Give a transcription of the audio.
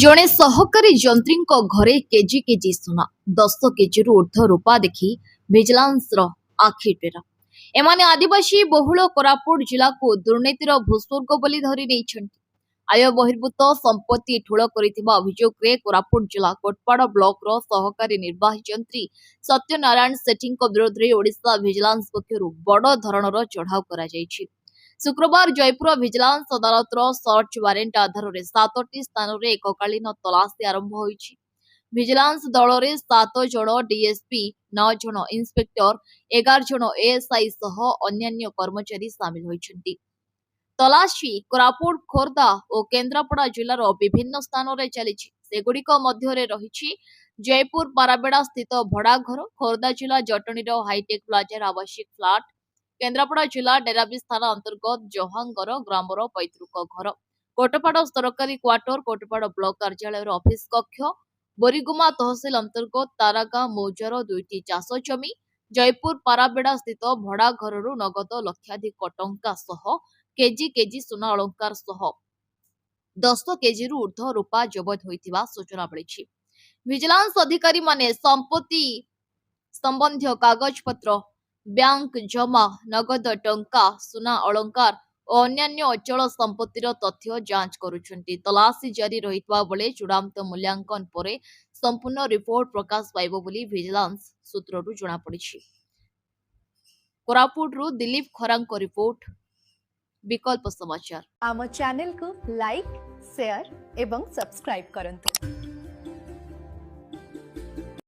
ଜଣେ ସହକାରୀ ଯନ୍ତ୍ରୀଙ୍କ ଘରେ କେଜି କେଜି ସୁନା 10 କେଜିରୁ ଉର୍ଦ୍ଧ୍ୱ ରୂପା ଦେଖି ଭିଜିଲାନ୍ସର ଆଖି ଟେରା। ଏମାନେ ଆଦିବାସୀ ବହୁଳ କୋରାପୁଟ ଜିଲ୍ଲାକୁ ଦୁର୍ନୀତିର ଭୂସ୍ବର୍ଗ ବୋଲି ଧରି ନେଇଛନ୍ତି। ଆୟ ବହିର୍ଭୂତ ସମ୍ପତ୍ତି ଠୁଳ କରିଥିବା ଅଭିଯୋଗରେ କୋରାପୁଟ ଜିଲ୍ଲା କୋଟପାଡ଼ ବ୍ଲକର ସହକାରୀ ନିର୍ବାହୀ ଯନ୍ତ୍ରୀ ସତ୍ୟନାରାୟଣ ସେଠୀଙ୍କ ବିରୋଧରେ ଓଡ଼ିଶା ଭିଜିଲାନ୍ସ ପକ୍ଷରୁ ବଡ଼ ଧରଣର ଚଢ଼ାଉ କରାଯାଇଛି। शुक्रवार जयपुर भिजिलांस अदालतर सर्च वारेंट आधार में 7टी स्थान में एककालीन तलाशी आरंभ होईछि। भिजिलांस दल में 7 जन डीएसपी 9 जन इन्स्पेक्टर 11 जन एएसआई सह अन्यान्य कर्मचारी सामिल होइछन्ति। तलाशी कोरापुट खोर्धा और केन्द्रापड़ा जिलार विभिन्न स्थान में चलीछि। सेगुड़िक मध्य रही जयपुर पाराबेड़ा स्थित भड़ाघर, खोर्धा जिला जटणीर हाईटेक प्लाजा आवासिक फ्लाट, केन्द्रापड़ा जिला डेराबिस थाना अंतर्गत जहांगर ग्रामर पैतृक घर, कोटपाड़ सरकारी क्वार्टर, कोटपाड़ ब्लॉक कार्यालय ऑफिस कक्ष, बोरीगुमा तहसिल अंतर्गत तारागां मौजार 2टी चाष जमी, जयपुर पाराबेड़ा स्थित भड़ाघर नगद लक्षाधिक टंका सह केजी केजी सुना अलंकार सह 10 केजीरू ऊर्ध्व रूपा जबत होइथिबा सूचना मिली। विजिलेंस अधिकारी माने संपत्ति संबंधी कागज पत्र, बैंक जमा, नगद टंका, सुना अलंकार और अन्यान्य अचल संपत्तिर तथ्य जांच करुछन्ति। तलाशी जारी रहितबा बेले चूड़ांत मूल्यांकन परे संपूर्ण रिपोर्ट प्रकाश पाइबो बोली विजिलेंस सूत्ररू जणा पड़िछि। कोरापुटरू दिलीप खरांको रिपोर्ट, विकल्प समाचार। आम चैनल को लाइक, शेयर एवं सब्सक्राइब करंतु।